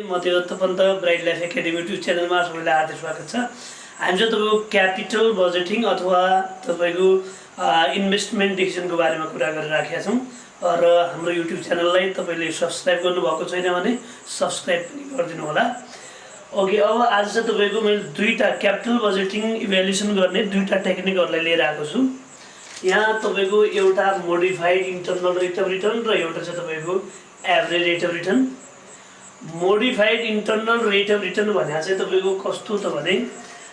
म त्यो तपन्त bright life academy YouTube च्यानलमा सबैलाई हार्दिक स्वागत छ। हामी चाहिँ तपाईँको क्यापिटल बजेटिङ अथवा तपाईँको इन्भेस्टमेन्ट डिसिजनको बारेमा कुरा गरिराखेका छौँ र हाम्रो युट्युब च्यानललाई तपाईँले सब्सक्राइब गर्नुभएको छैन भने सब्सक्राइब पनि गरिदिनु होला। ओके, अब आज चाहिँ तपाईँको मैले दुईवटा क्यापिटल बजेटिङ इभ्यालुएसन गर्ने दुईवटा टेक्निकहरूलाई लिएर आएको छु। यहाँ तपाईँको एउटा modified internal rate of return र एउटा चाहिँ तपाईँको average rate of return. Modified internal rate of return भने चाहिँ तपाईँको कस्तो त भने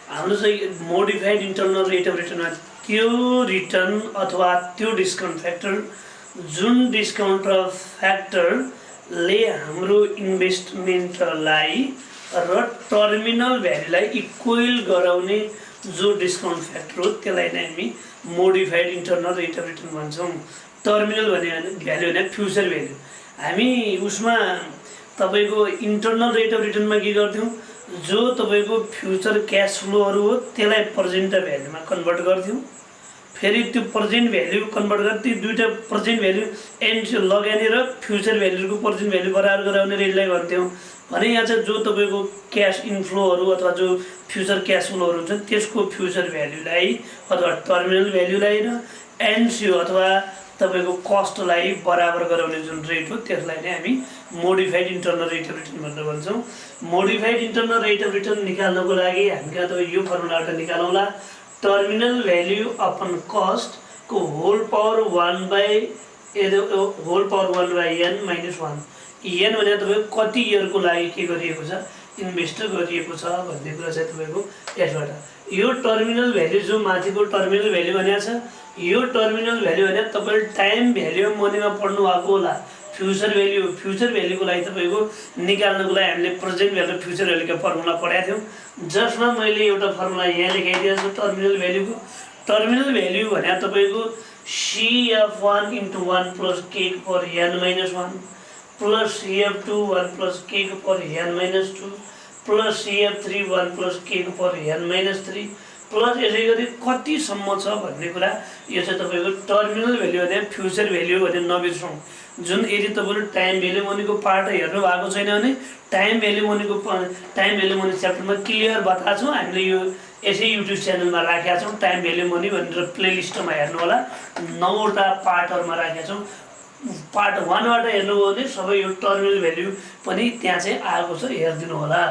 हाम्रो चाहिँ मोडिफाइड इन्टरनल रेट अफ रिटर्नमा त्यो रिटर्न अथवा त्यो डिस्काउन्ट फ्याक्टर जुन डिस्काउन्ट फ्याक्टरले हाम्रो इन्भेस्टमेन्टलाई र टर्मिनल भ्यालुलाई इक्वल गराउने जो डिस्काउन्ट फ्याक्टर हो त्यसलाई नै हामी modified internal rate of return भन्छौँ। टर्मिनल भने भ्यालु भने फ्युचर भ्यालु। हामी उसमा तपाईको इन्टरनल रेट अफ रिटर्नमा के गर्थ्यौँ, जो तपाईको फ्युचर क्यास फ्लोहरू हो त्यसलाई प्रेजेन्ट भ्यालुमा कन्भर्ट गर्थ्यौँ। फेरि त्यो प्रेजेन्ट भ्यालु कन्भर्ट गरेर त्यो दुईवटा प्रेजेन्ट भ्यालु एन्ड लगानी र फ्युचर भ्यालुको प्रेजेन्ट भ्यालु बराबर गराउने रेटलाई भन्थ्यौँ। भने यहाँ चाहिँ जो तपाईँको क्यास इन्फ्लोहरू अथवा जो फ्युचर क्यास फ्लोहरू हुन्छ त्यसको फ्युचर भ्यालुलाई अथवा टर्मिनल भ्यालुलाई र एनसिओ अथवा तपाईँको कस्टलाई बराबर गराउने जुन रेट हो त्यसलाई नै हामी modified internal rate of return भनेर भन्छौँ। Modified internal rate of return निकाल्नको लागि हामी कहाँ त यो फर्मुलाबाट निकालौँला। टर्मिनल भ्याल्यु अपन कस्टको होल पावर 1/n - 1। एन भने तपाईँको कति इयरको लागि के गरिएको छ, इन्भेस्ट गरिएको छ भन्ने कुरा चाहिँ तपाईँको यसबाट यो टर्मिनल भ्याल्यु जो माथिको टर्मिनल भ्याल्यु भनेको छ, यो टर्मिनल भ्याल्यु भने तपाईँले टाइम भ्याल्यु मनीमा पढ्नु भएको होला। फ्युचर भ्याल्युको लागि तपाईँको निकाल्नको लागि हामीले प्रेजेन्ट भ्यालु फ्युचर भ्यालुको फर्मुला पढाएको थियौँ, जसमा मैले एउटा फर्मुला यहाँ लेखाइदिएको छु। टर्मिनल भ्याल्यु भने तपाईँको CF1 × 1 + k / n - 1 plus CF2 1 + k / n - 2 plus CF3 1 + k / n - 3 plus यसै गरी कतिसम्म छ भन्ने कुरा। यो चाहिँ तपाईँको टर्मिनल भ्याल्यु भने फ्युचर भ्याल्यु भने नबिर्सौँ। जुन यदि तपाईँले टाइम भ्याल्यु मनीको पार्ट हेर्नु भएको छैन भने टाइम भ्याल्यु मनी च्याप्टरमा क्लियर बताएको छौँ। हामीले यो यसै युट्युब च्यानलमा राखेका छौँ। टाइम भ्याल्यु मनी भनेर प्लेलिस्टमा हेर्नु होला, 9वटा पार्टहरूमा राखेका छौँ। पार्ट 1बाट हेर्नुभयो भने सबै यो टर्मिनल भ्याल्यु पनि त्यहाँ चाहिँ आएको छ, हेरिदिनु होला।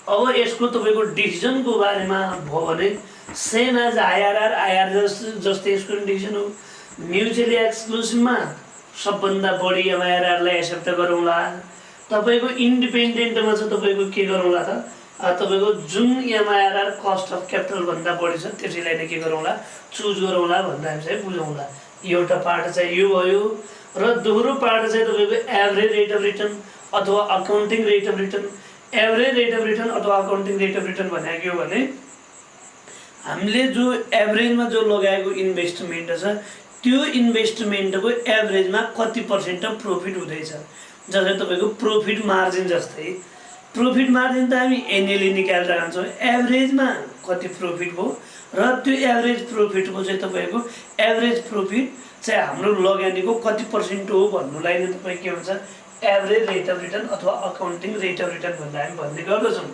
अब यसको तपाईँको डिसिजनको बारेमा भयो भने सेम एज आइआर जस्तै यसको डिसिजन हो। म्युचुअली एक्सक्लुसिभमा सबभन्दा बढी एमआइआरआरलाई एक्सेप्ट गरौँला। तपाईँको इन्डिपेन्डेन्टमा चाहिँ तपाईँको के गरौँला त, तपाईँको जुन एमआइआरआर कस्ट अफ क्यापिटल भन्दा बढी छ त्यसैलाई नै के गरौँला, चुज गरौँला भन्दा हामी चाहिँ बुझौँला। एउटा पार्ट चाहिँ यो भयो र दोस्रो पार्ट चाहिँ तपाईँको एभरेज रेट अफ रिटर्न अथवा accounting rate of return. Average rate of return अथवा अकाउन्टिङ रेट अफ रिटर्न भनेको के हो भने हामीले जो एभरेजमा जो लगाएको इन्भेस्टमेन्ट छ त्यो इन्भेस्टमेन्टको एभरेजमा कति % प्रफिट हुँदैछ। जस्तै तपाईँको प्रोफिट मार्जिन जस्तै प्रोफिट मार्जिन त हामी एनुअली निकालेर जान्छौँ, एभरेजमा कति प्रफिट भयो र त्यो एभरेज प्रफिटको चाहिँ तपाईँको एभरेज प्रफिट चाहिँ हाम्रो लगानीको कति % हो भन्नुलाई नै तपाईँ के भन्छ, एभरेज रेट अफ रिटर्न अथवा अकाउन्टिङ रेट अफ रिटर्न भनेर हामी भन्ने गर्दछौँ।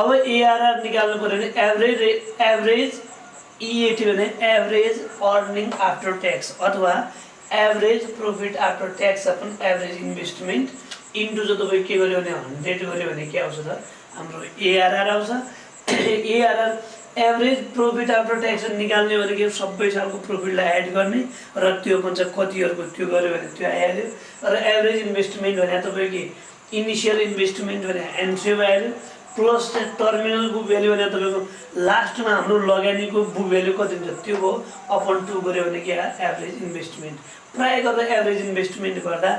अब एआरआर निकाल्नु पऱ्यो भने एभरेज EAT भने एभरेज अर्निङ आफ्टर ट्याक्स अथवा average profit after tax upon average investment into जो तपाईँ के गर्यो भने 100 गर्यो भने के आउँछ त, हाम्रो एआरआर आउँछ। ARR average profit after tax निकाल्ने भनेको सबै सालको प्रफिटलाई एड गर्ने र त्यो भन्छ कति इयरको त्यो गर्यो भने त्यो आइहाल्यो। र एभरेज इन्भेस्टमेन्ट भने तपाईँको इनिसियल इन्भेस्टमेन्ट भने एनसिओ आइहाल्यो प्लस टर्मिनल बुक भ्याल्यु भने तपाईँको लास्टमा हाम्रो लगानीको बुक भ्याल्यु कति हुन्छ त्यो भयो अपन 2 गर्यो भने के एभरेज इन्भेस्टमेन्ट। प्रायः गर्दा एभरेज इन्भेस्टमेन्ट गर्दा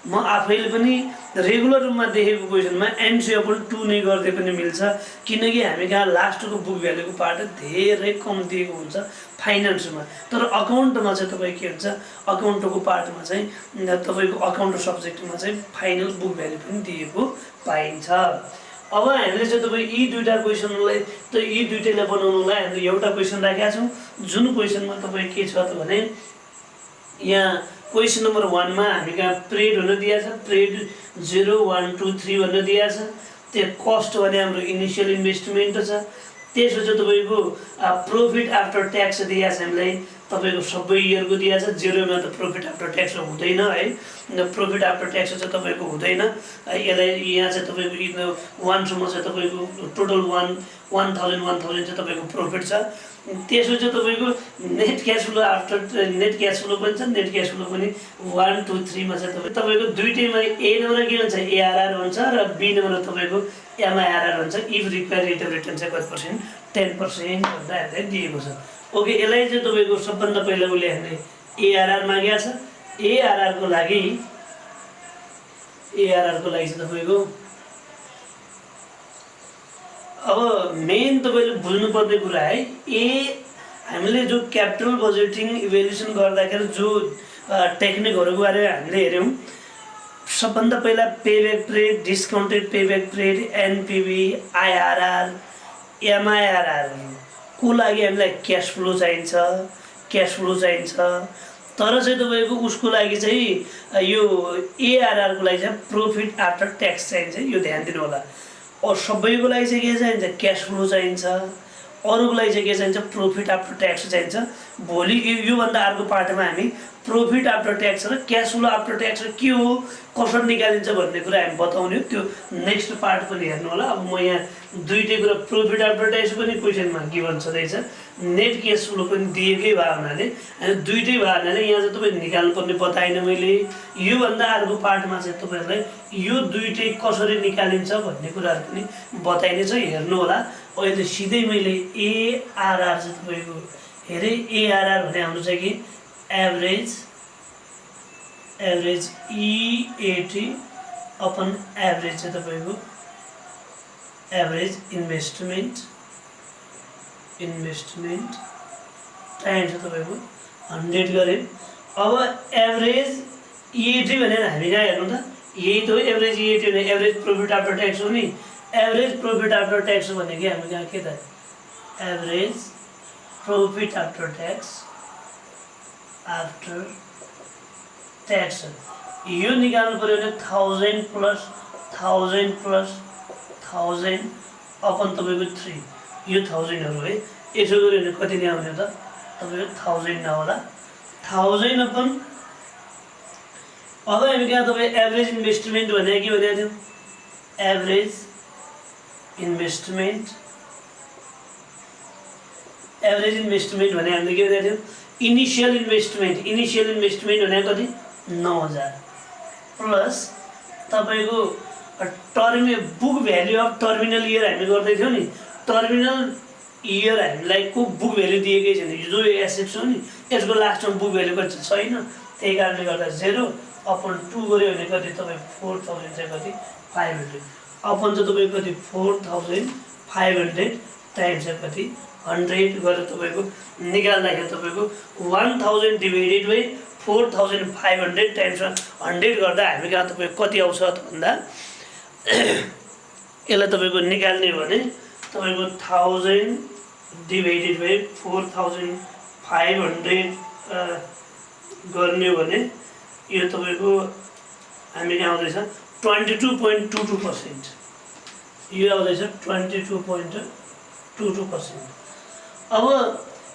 म आफैले पनि रेगुलर रूपमा देखेको क्वेसनमा एनसिओ अपन 2 नै गर्दै पनि मिल्छ, किनकि हामी कहाँ लास्टको बुक भ्याल्युको पार्ट धेरै कम दिएको हुन्छ फाइनेन्समा। तर अकाउन्टमा चाहिँ तपाईँ के हुन्छ, अकाउन्टको पार्टमा चाहिँ तपाईँको अकाउन्ट सब्जेक्टमा चाहिँ फाइनल बुक भ्याल्यु पनि दिएको पाइन्छ। अब हामीले चाहिँ तपाईँ यी दुईवटा क्वेसनलाई यी दुईटैलाई बनाउनुलाई हामीले एउटा क्वेसन राखेका छौँ, जुन क्वेसनमा तपाईँ के छ त भने यहाँ क्वेसन नम्बर 1 मा हामी कहाँ पीरियड हुन दिएको छ, पीरियड 0 1 2 3 भनेर दिएको छ। त्यो कस्ट भने हाम्रो इनिशियल इन्भेस्टमेन्ट छ। त्यसपछि तपाईको प्रॉफिट आफ्टर ट्याक्स दिएको छ हामीलाई, तपाईको सबै इयरको दिएको छ। 0 मा त प्रॉफिट आफ्टर ट्याक्स हुँदैन है, प्रॉफिट आफ्टर ट्याक्स चाहिँ तपाईको हुँदैन। यसलाई यहाँ चाहिँ तपाईको 1 सम्म चाहिँ तपाईको टोटल 1000 चाहिँ तपाईको प्रॉफिट छ। त्यसपछि तपाईको net cash flow after net cash flow पनि छ, नेट क्याश फ्लो पनि 1 2 3 मा चाहिँ तपाईको दुईटैमा ए नम्बर के हुन्छ एआरआर हुन्छ र बी नम्बर तपाईको एमआइआरआर हुन्छ। If require rate of return चाहिँ कति पर्सेन्ट 10% भन्दा हामीलाई दिएको छ। ओके, यसलाई चाहिँ तपाईको सबभन्दा पहिला उसले हामीले एआरआर मागेको छ। एआरआर को लागि चाहिँ तपाईको अब मेन तपाईले बुझ्नुपर्ने कुरा है, हामीले जो क्यापिटल बजेटिङ इभ्यालुएसन गर्दाखेरि जो टेक्निकहरुको बारेमा हामीले हेर्यौं, सबभन्दा पहिला payback period, discounted payback period, NPV, IRR, MIRR को लागि हामीलाई क्याश फ्लो चाहिन्छ, तर चाहिँ तपाईको उसको लागि चाहिँ यो एआरआर को लागि चाहिँ प्रोफिट आफ्टर ट्याक्स चाहिन्छ। यो ध्यान दिनु होला। और सबैको लागि चाहिँ के चाहिन्छ क्याश फ्लो चाहिन्छ, अरूको लागि चाहिँ के चाहिन्छ प्रोफिट आफ्टर ट्याक्स चाहिन्छ। भोलि यो भन्दा अर्को पार्टमा हामी प्रोफिट आफ्टर ट्याक्स र क्याश फ्लो आफ्टर ट्याक्स के हो, कसरी निकालिन्छ भन्ने कुरा हामी बताउने हो। त्यो नेक्स्ट पार्ट पनि हेर्नु होला। अब म यहाँ दुईटै कुरा प्रोफिट आफ्टर ट्याक्स पनि क्वेशनमा गिभन छँदैछ, नेट क्याश फ्लो पनि दिएकै भए हुनाले अनि दुईटै भए हुनाले यहाँ चाहिँ तपाईले निकाल्नुपर्ने बताइन मैले। यो भन्दा अर्को पार्टमा चाहिँ तपाईहरुलाई यो दुईटै कसरी निकालिन्छ भन्ने कुराहरु पनि बताइने छ, हेर्नु होला। अहिले सिधै मैले एआरआर चाहिँ तपाईको हेरे। एआरआर भने हाम्रो चाहिँ के एभरेज EAT अपन एभरेज चाहिँ तपाईको एभरेज इन्भेस्टमेन्ट टाइम चाहिँ तपाईको 100 गरे। अब एभरेज EAT भनेर हामी कहाँ हेर्नु त, यही त हो एभरेज EAT भने एभरेज प्रॉफिट आफ्टर ट्याक्स हो नि। एभरेज प्रॉफिट आफ्टर ट्याक्स भनेको हामी कहाँ के त एभरेज प्रॉफिट आफ्टर ट्याक्स यो निकाल्नु पर्यो भने 1000 प्लस 1000 अपन तपाईको 3, यो 1000 हरु है। यसो गर्यो भने कति नै आउने त तपाईको 1000 नहोला, 1000 अपन। अब हामी कहाँ तपाईँ एभरेज इन्भेस्टमेन्ट भने के भनेको थियौं, एभरेज इन्भेस्टमेन्ट भने हामीले के भनेको थियौं इनिशियल इन्भेस्टमेन्ट भने कति 9000 प्लस तपाईको book value of terminal year हामी गर्दै थियौं नि। टर्मिनल इयर हामीलाई को बुक भ्यालु दिएकै छैन, जो एसेट्स हो नि यसको लास्टमा बुक भ्यालु कति छैन। त्यही कारणले गर्दा 0 अपन 2 गर्यो भने कति तपाई 4000 चाहिँ कति 500 अपन चाहिँ तपाई कति 4500 टाइम्स चाहिँ कति 100 गरेर तपाईको निकाल्दाखेरि तपाईको 1000 डिभाइडेड बाइ 4500 टाइम्स 100 गर्दा हामी कहाँ तपाईको कति आउँछ त भन्दा यसलाई तपाईको निकाल्ने भने तपाईको 1000 डिभाइडेड बाइ 4500 गर्ने भने यो तपाईको हामी कहाँ आउँदैछ 22.22%। यो आउँदैछ 22.22%। अब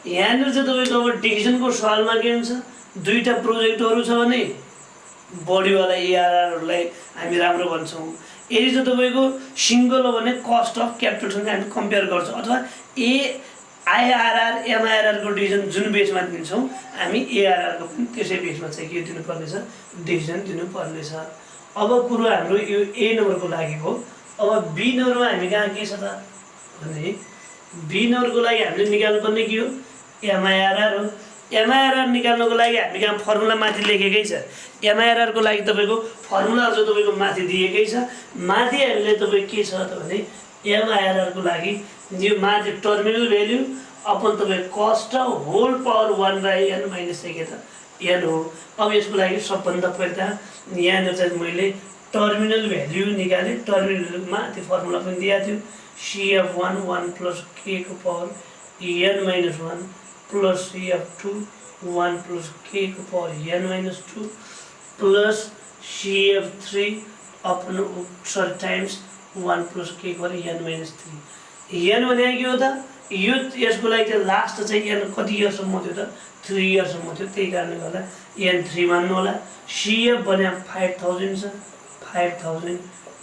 यहाँनिर चाहिँ तपाईको अब डिभिजनको सवालमा के हुन्छ, दुईटा प्रोजेक्टहरु छ भने बढीवाला एआरआरहरुलाई हामी राम्रो भन्छौं। यदि चाहिँ तपाईको सिंगल हो भने कस्ट अफ क्यापिटलसँग हामी कम्पेयर गर्छौं, अथवा आईआरआर एमआईआरआर को डिभिजन जुन बेसमा दिन्छौं हामी एआरआर को पनि त्यसै बेसमा चाहिँ के दिनुपर्ने छ डिभिजन दिनुपर्ने छ। अब कुरो हाम्रो यो ए नम्बरको लागि हो। अब बी नम्बरमा हामी कहाँ के छ त भने बी नम्बरको लागि हामीले निकाल्नुपर्ने के हो एमआईआरआर हो। एमआईआरआर निकाल्नको लागि हामी कहाँ फर्मुला माथि लेखेकै छ। एमआईआरआर को लागि तपाईको फर्मुलाहरु चाहिँ तपाईको माथि दिएकै छ। माथि हामीले तपाई के छ त भने एमआईआरआर को लागि यो माथि टर्मिनल भ्यालु अपन तपाई कस्ट होल पावर 1/n माइनस के त n हो। अब यसको लागि सबभन्दा पहिला यहाँ चाहिँ मैले टर्मिनल भ्यालु निकाले। टर्मिनल माथि फर्मुला पनि दिएको थियो CF1 1 + k को power n - 1 + CF2 1 plus k को power n minus 2 plus CF3 upon sorry times 1 plus k को power n minus 3 n भने के हो त यो यसको लागि चाहिँ लास्ट चाहिँ n कति इयरसम्म थियो त 3 इयरसम्म थियो त्यही कारणले गर्दा n 3 मान्नु होला CF भने 5000 छ 5000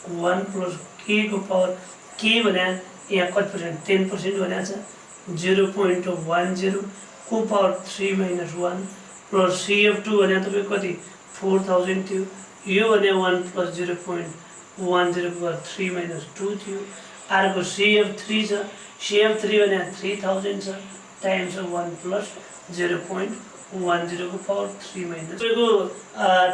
1 plus k को power k भने यहाँ कति पर्सेन्ट 10% भनेको छ 0.10 को power 3 minus 1 plus CF2 भने तपाईको कति 4000 थियो यो भने 1 plus 0.10 को power 3 minus 2 थियो अर्को CF3 छ CF3 भने 3000 छ टाइम्स 1 plus 0.10 को power 3 minus तपाईको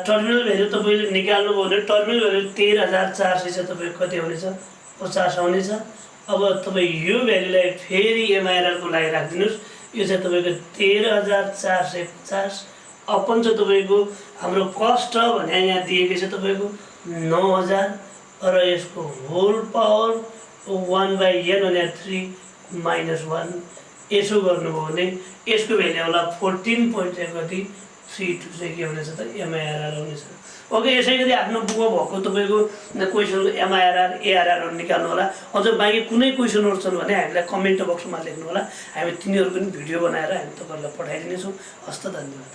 टर्मिनल भ्यालु तपाईले निकाल्नु भयो भने टर्मिनल भ्यालु 13400 छ तपाईको कति आउने छ 50 आउने छ अब तपाई यो भ्यालुलाई फेरि MIRR को लागि राख्दिनुस् यो चाहिँ तपाईको 13450 अपन चाहिँ तपाईको हाम्रो कस्ट भने यहाँ दिएको छ तपाईको 9000 र यसको होल पावर 1 by n भने 3 minus 1 यसो गर्नुभयो भने यसको भ्यालु होला 14.32 चाहिँ के हुनेछ त MIRR हुनेछ ओके यसै गरी आफ्नो बुकमा भएको तपाईको क्वेशनको MIRR ARR हरु निकाल्नु होला अझ बाँकी कुनै क्वेशनहरु छन् भने हामीलाई कमेन्ट बक्समा लेख्नु होला हामी तिनीहरुको पनि भिडियो बनाएर हामी तपाईहरुलाई पठाइदिने छौं हस्त धन्यवाद